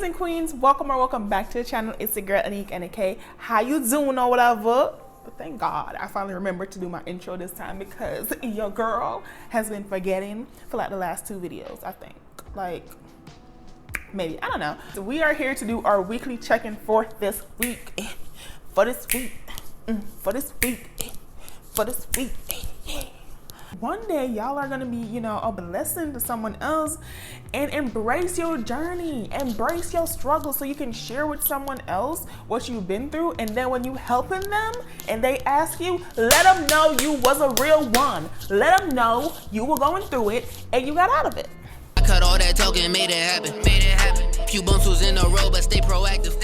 Kings and queens, welcome back to the channel. It's the girl Anique NK. How you doing or whatever? But thank God I finally remembered to do my intro this time because your girl has been forgetting for like the last 2 videos, I think. Like, maybe, I don't know. So we are here to do our weekly check-in for this week. For this week. One day y'all are gonna be, you know, a blessing to someone else, and embrace your journey, embrace your struggle so you can share with someone else what you've been through. And then when you helping them and they ask you, let them know you was a real one. Let them know you were going through it and you got out of it. I cut all that talking, made it happen. Few bumps was in a row, but stay proactive.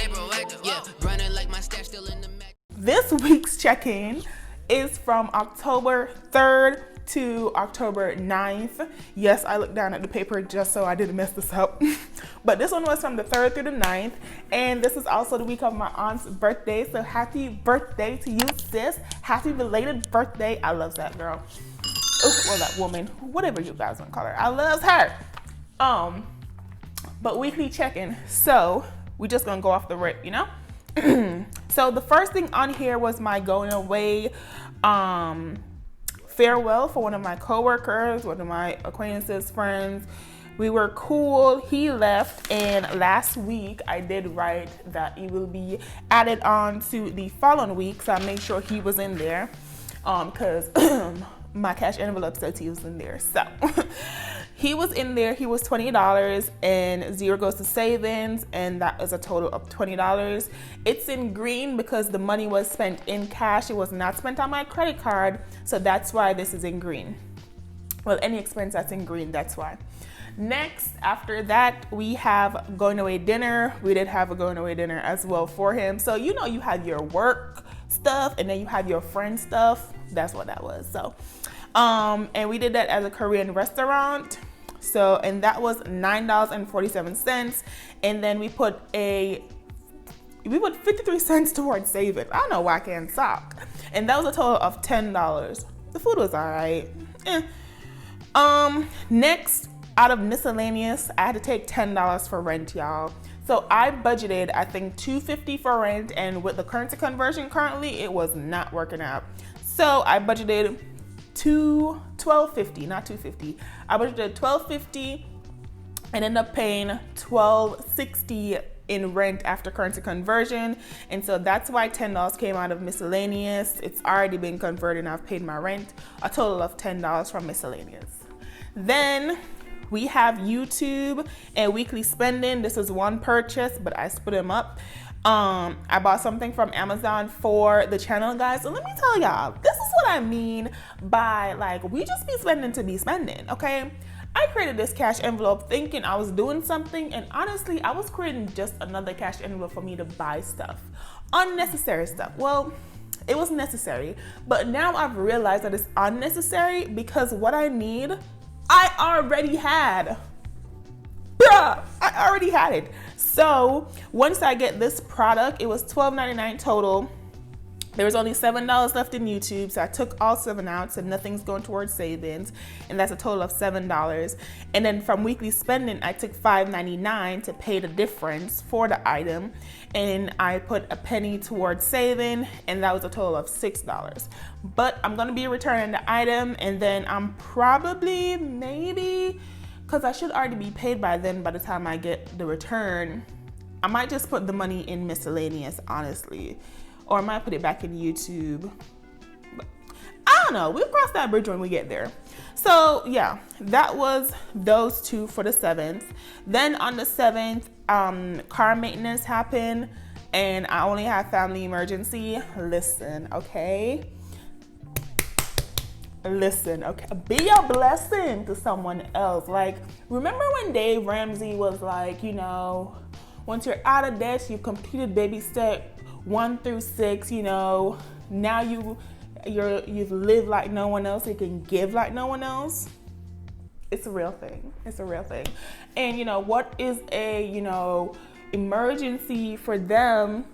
Yeah, running like my stash still in the mag. This week's check-in is from October 3rd to October 9th. Yes, I looked down at the paper just so I didn't mess this up. But this one was from the 3rd through the 9th. And this is also the week of my aunt's birthday. So happy birthday to you, sis. Happy belated birthday. I love that girl. Or that woman, whatever you guys want to call her. I love her. But weekly check-in. So we just gonna go off the rip, you know? So the first thing on here was my going away farewell for one of my coworkers, one of my acquaintances, friends. We were cool. He left, and last week I did write that he will be added on to the following week, so I made sure he was in there because my cash envelope says he was in there. So he was in there. He was $20 and 0 goes to savings, and that is a total of $20. It's in green because the money was spent in cash. It was not spent on my credit card, so that's why this is in green. Well, any expense that's in green, that's why. Next, after that, we have going away dinner. We did have a going away dinner as well for him. So you know, you have your work stuff and then you have your friend stuff. That's what that was. So and we did that as a Korean restaurant. So, and that was $9.47. And then we put 53 cents towards saving. I don't know why I can't talk. And that was a total of $10. The food was all right. Next, out of miscellaneous, I had to take $10 for rent, y'all. So I budgeted, I think, $250 for rent, and with the currency conversion currently, it was not working out. So I budgeted $12.50, not $250. I budgeted $12.50 and ended up paying $12.60 in rent after currency conversion. And so that's why $10 came out of miscellaneous. It's already been converted and I've paid my rent, a total of $10 from miscellaneous. Then we have YouTube and weekly spending. This is one purchase, but I split them up. I bought something from Amazon for the channel, guys. So let me tell y'all, this is what I mean by, like, we just be spending to be spending, okay? I created this cash envelope thinking I was doing something, and honestly, I was creating just another cash envelope for me to buy stuff. Unnecessary stuff. Well, it was necessary, but now I've realized that it's unnecessary because what I need, I already had. Bruh, I already had it. So once I get this product, it was $12.99 total. There was only $7 left in YouTube, so I took all 7 out, so nothing's going towards savings, and that's a total of $7. And then from weekly spending, I took $5.99 to pay the difference for the item, and I put a penny towards saving, and that was a total of $6. But I'm gonna be returning the item, and then I'm probably, maybe, because I should already be paid by then by the time I get the return, I might just put the money in miscellaneous, honestly. Or I might put it back in YouTube. But I don't know. We'll cross that bridge when we get there. So yeah, that was those 2 for the 7th. Then on the 7th, car maintenance happened and I only had family emergency. Listen, okay? Listen, okay? Be a blessing to someone else. Like, remember when Dave Ramsey was like, you know, once you're out of debt, you've completed baby step 1 through 6, you know, now you've lived like no one else, you can give like no one else. It's a real thing. It's a real thing. And you know, what is a, you know, emergency for them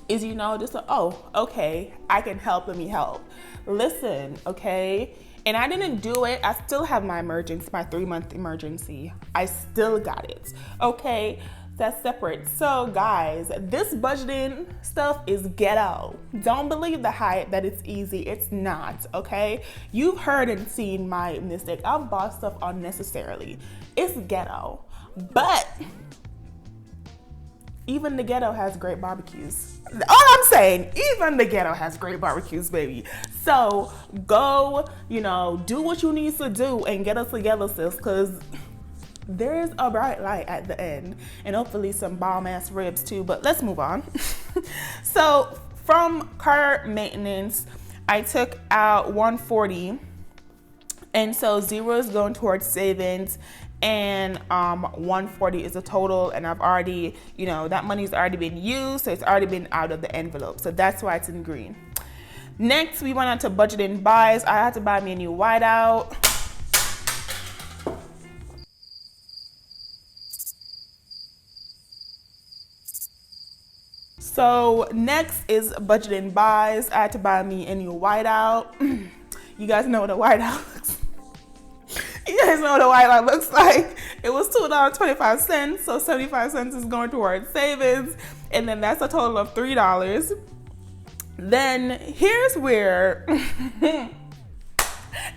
is, you know, just a, oh, okay, I can help, let me help. Listen, okay? And I didn't do it. I still have my emergency, my 3-month emergency. I still got it, okay? That's separate. So guys, this budgeting stuff is ghetto. Don't believe the hype that it's easy. It's not, okay? You've heard and seen my mistake. I've bought stuff unnecessarily. It's ghetto. But even the ghetto has great barbecues. All I'm saying, even the ghetto has great barbecues, baby. So go, do what you need to do and get us together, sis, because there is a bright light at the end, and hopefully some bomb ass ribs too, but let's move on. So from car maintenance, I took out $140, and so 0 is going towards savings, and $140 is a total, and I've already, that money's already been used, so it's already been out of the envelope, so that's why it's in green. Next, we went on to budgeting buys. I had to buy me a new whiteout. So next is budgeting buys. I had to buy me a new whiteout. You guys know what a whiteout looks like. You guys know what a whiteout looks like. It was $2.25, so 75 cents is going towards savings, and then that's a total of $3. Then here's where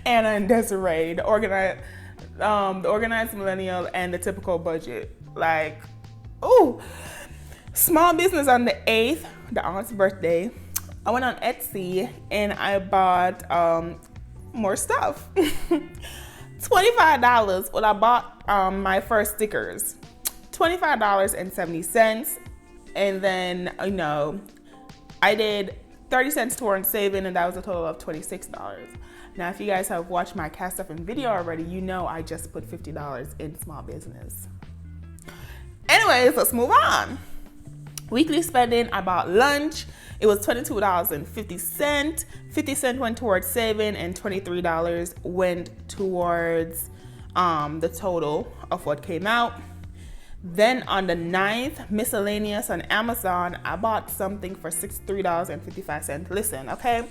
Anna and Desiree, the organized millennial and the typical budget, like, ooh. Small business on the 8th, the aunt's birthday. I went on Etsy and I bought more stuff. $25 when I bought my first stickers. $25.70. And then, I did 30 cents towards saving, and that was a total of $26. Now, if you guys have watched my cast stuff in video already, I just put $50 in small business. Anyways, let's move on. Weekly spending, I bought lunch. It was $22.50. 50 cents went towards saving, and $23 went towards the total of what came out. Then on the 9th, miscellaneous on Amazon, I bought something for $63.55. Listen, okay?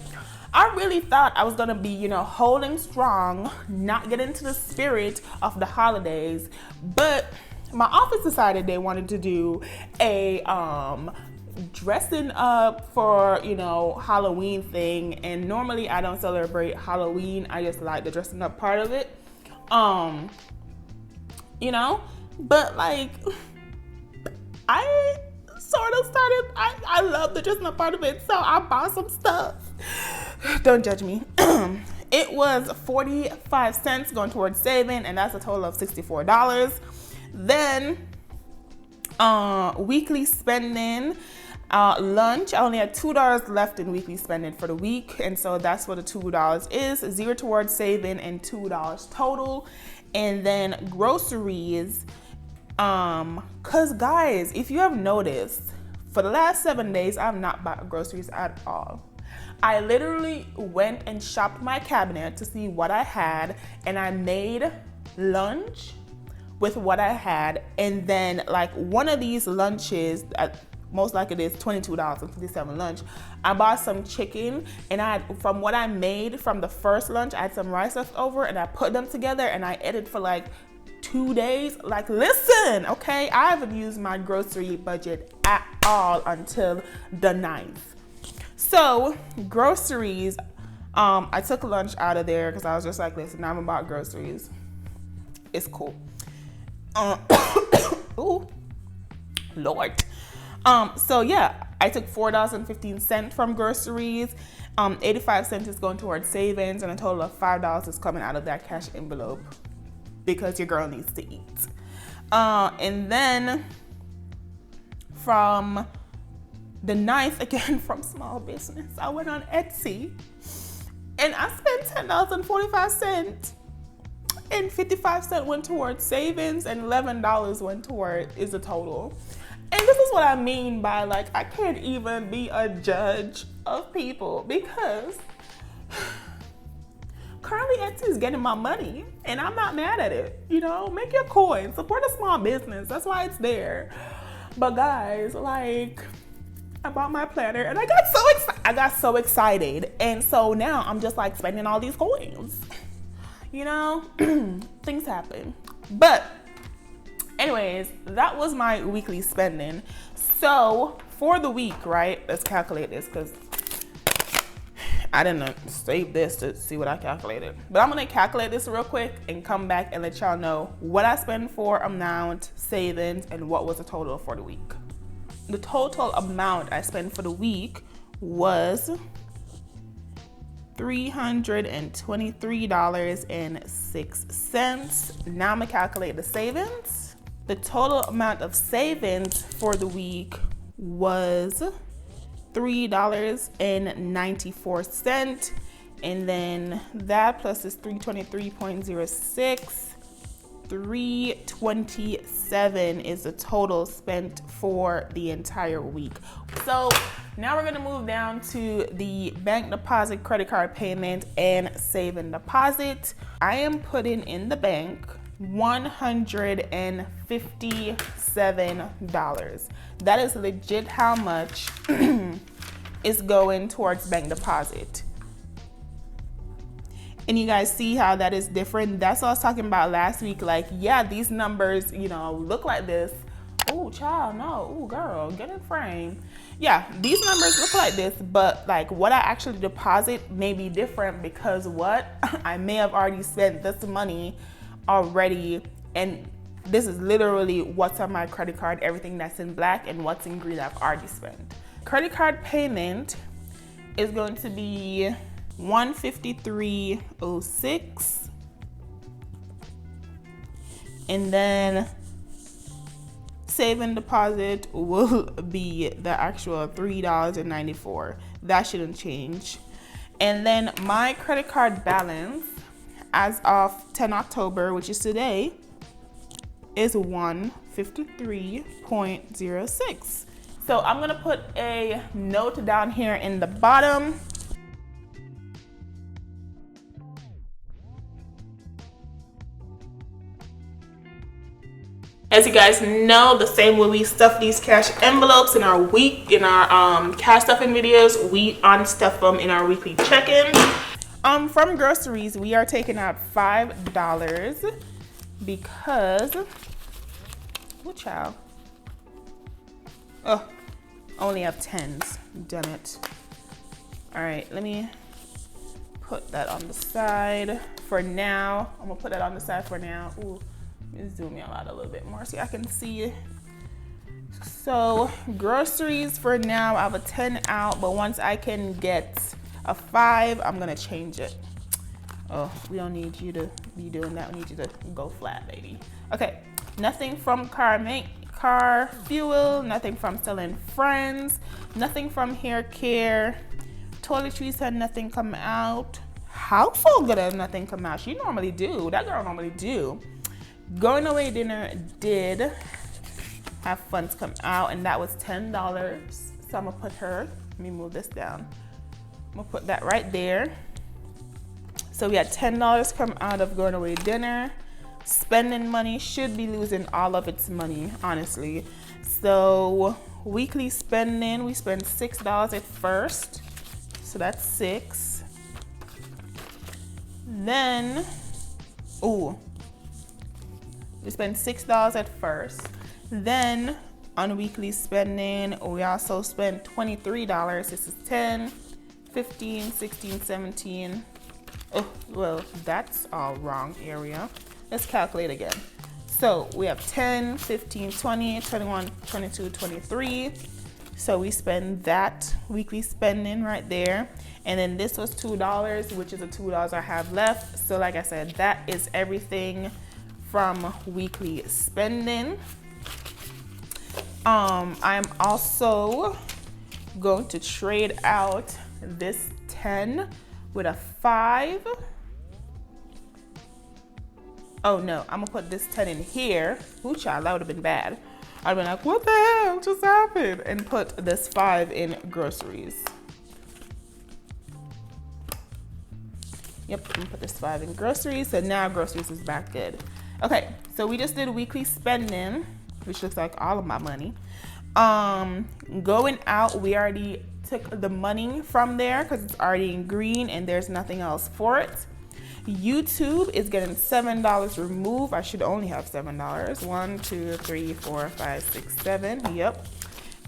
I really thought I was gonna be, holding strong, not get into the spirit of the holidays, but my office decided they wanted to do a dressing up for, Halloween thing. And normally I don't celebrate Halloween. I just like the dressing up part of it. But like, I sort of started, I love the dressing up part of it. So I bought some stuff. Don't judge me. It was 45 cents going towards saving, and that's a total of $64. Then weekly spending, lunch, I only had $2 left in weekly spending for the week, and so that's what the $2 is. 0 towards saving and $2 total. And then groceries, cause guys, if you have noticed, for the last 7 days I've not bought groceries at all. I literally went and shopped my cabinet to see what I had, and I made lunch with what I had. And then like one of these lunches, most likely it is $22.57 lunch, I bought some chicken, and from what I made from the first lunch, I had some rice left over, and I put them together and I ate it for like 2 days. Like, listen, okay, I haven't used my grocery budget at all until the 9th. So groceries, I took lunch out of there because I was just like, listen, I'm about groceries. It's cool. Ooh, Lord. So yeah, I took $4.15 from groceries. 85 cents is going towards savings, and a total of $5 is coming out of that cash envelope because your girl needs to eat. And then from the 9th, again from small business, I went on Etsy and I spent $10.45. And 55 cents went towards savings, and $11 went toward is the total. And this is what I mean by, like, I can't even be a judge of people, because currently Etsy is getting my money and I'm not mad at it. Make your coin, support a small business. That's why it's there. But guys, like, I bought my planner and I got so excited. And so now I'm just like spending all these coins. Things happen. But Anyways, that was my weekly spending. So for the week, right, let's calculate this because I didn't save this to see what I calculated. But I'm gonna calculate this real quick and come back and let y'all know what I spent for amount, savings, and what was the total for the week. The total amount I spent for the week was $323.06. Now I'm gonna calculate the savings. The total amount of savings for the week was $3.94, and then that plus this 323.06, 327 is the total spent for the entire week. So now we're gonna move down to the bank deposit, credit card payment, and save and deposit. I am putting in the bank $157. That is legit how much is going towards bank deposit. And you guys see how that is different? That's what I was talking about last week. Like, yeah, these numbers, you know, look like this. Oh, child, no. Oh, girl, get in frame. Yeah, these numbers look like this, but like what I actually deposit may be different because what? I may have already spent this money already, and this is literally what's on my credit card, everything that's in black, and what's in green I've already spent. Credit card payment is going to be $153.06, and then save and deposit will be the actual $3.94. That shouldn't change. And then my credit card balance as of 10 October, which is today, is $153.06. So I'm gonna put a note down here in the bottom. As you guys know, the same way we stuff these cash envelopes in our cash stuffing videos, we unstuff them in our weekly check-ins. From groceries, we are taking out $5 because, oh child, oh, I only have 10s, damn it. All right, let me put that on the side for now. I'm gonna put that on the side for now. Ooh. Let's zoom in out a little bit more so I can see it. So groceries for now, I have a 10 out, but once I can get a 5, I'm gonna change it. Oh, we don't need you to be doing that. We need you to go flat, baby. Okay, nothing from car fuel, nothing from selling friends, nothing from hair care. Toiletries had nothing come out. Household good had nothing come out. She normally do. That girl normally do. Going away dinner did have funds come out, and that was $10. So I'm gonna put her, let me move this down. I'm gonna put that right there. So we had $10 come out of going away dinner. Spending money should be losing all of its money, honestly. So weekly spending, we spend $6 at first. So that's 6. Then, ooh. We spend $6 at first. Then on weekly spending, we also spend $23. This is 10, 15, 16, 17. Oh, well, that's all wrong area. Let's calculate again. So we have 10, 15, 20, 21, 22, 23. So we spend that weekly spending right there. And then this was $2, which is the $2 I have left. So like I said, that is everything from weekly spending. I'm also going to trade out this 10 with a 5. Oh no, I'm gonna put this 10 in here. Ooh, child, that would have been bad. I'd been like, what the hell just happened? And put this 5 in groceries. Yep, I'm gonna put this 5 in groceries. So now groceries is back good. Okay, so we just did weekly spending, which looks like all of my money. Going out, we already took the money from there because it's already in green and there's nothing else for it. YouTube is getting $7 removed. I should only have $7. 1, 2, 3, 4, 5, 6, 7. Yep.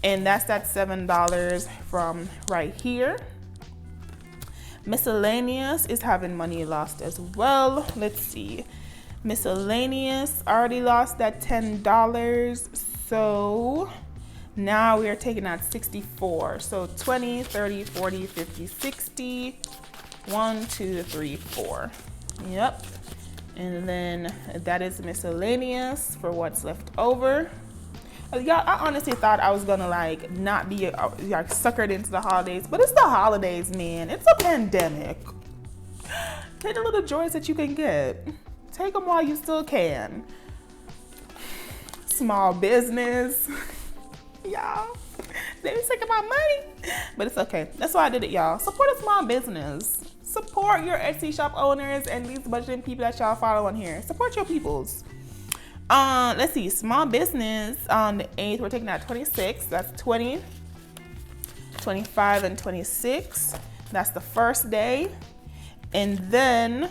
And that's that $7 from right here. Miscellaneous is having money lost as well. Let's see. Miscellaneous already lost that $10. So now we are taking out 64. So 20, 30, 40, 50, 60. 1, 2, 3, 4. Yep. And then that is miscellaneous for what's left over. Y'all, I honestly thought I was gonna like not be like suckered into the holidays, but it's the holidays, man. It's a pandemic. Take the little joys that you can get. Take them while you still can. Small business. Y'all, they was taking my money, but it's okay. That's why I did it, y'all. Support a small business. Support your Etsy shop owners and these budgeting people that y'all follow on here. Support your peoples. Let's see, small business on the 8th, we're taking out 26. That's 20, 25, and 26. That's the first day. And then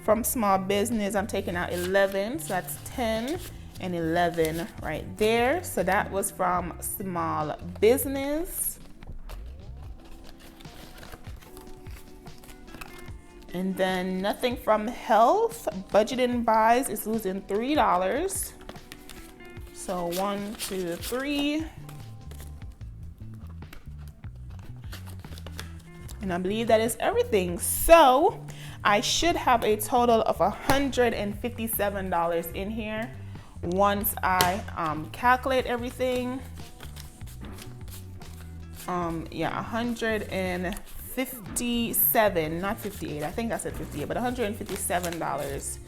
from small business, I'm taking out 11. So that's 10 and 11 right there. So that was from small business. And then nothing from health. Budgeting buys is losing $3. So 1, 2, 3. And I believe that is everything. So I should have a total of $157 in here once I calculate everything. Yeah, 157, not 58. I think I said 58, but $157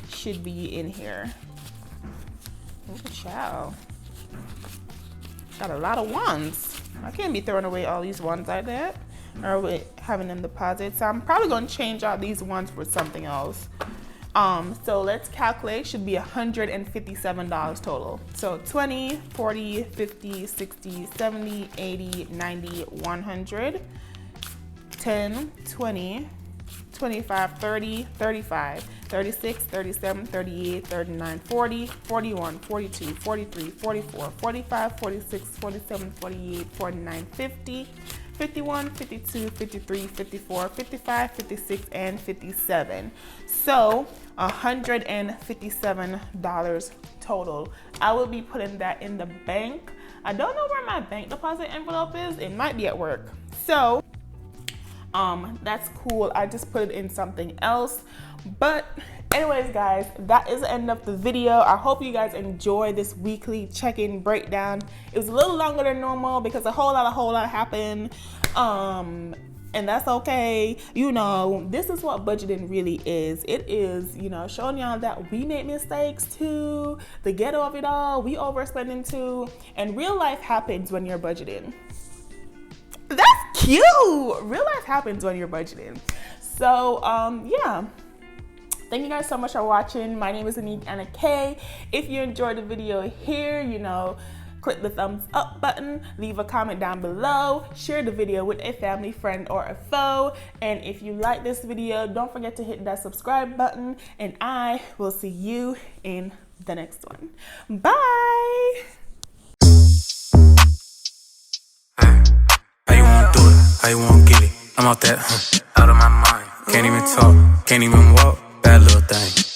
should be in here. Oh, child. Got a lot of ones. I can't be throwing away all these ones like that, or having them deposit. So I'm probably going to change out these ones for something else. So let's calculate. Should be $157 total. So 20, 40, 50, 60, 70, 80, 90, 100. 10, 20, 25, 30, 35, 36, 37, 38, 39, 40, 41, 42, 43, 44, 45, 46, 47, 48, 49, 50, 51, 52, 53, 54, 55, 56, and 57. So $157 total. I will be putting that in the bank. I don't know where my bank deposit envelope is. It might be at work. So that's cool. I just put it in something else. But anyways, guys, that is the end of the video. I hope you guys enjoy this weekly check-in breakdown. It was a little longer than normal because a whole lot happened. And that's okay. You know, this is what budgeting really is. It is, you know, showing y'all that we make mistakes too, the ghetto of it all, we overspending too, and real life happens when you're budgeting. That's cute. Real life happens when you're budgeting. So yeah, thank you guys so much for watching. My name is Anna K. If you enjoyed the video here, you know, click the thumbs up button, leave a comment down below, share the video with a family, friend, or a foe. And if you like this video, don't forget to hit that subscribe button, and I will see you in the next one. Bye. How you won't get it? I'm out that, out of my mind. Can't even talk, can't even walk. Bad little thing.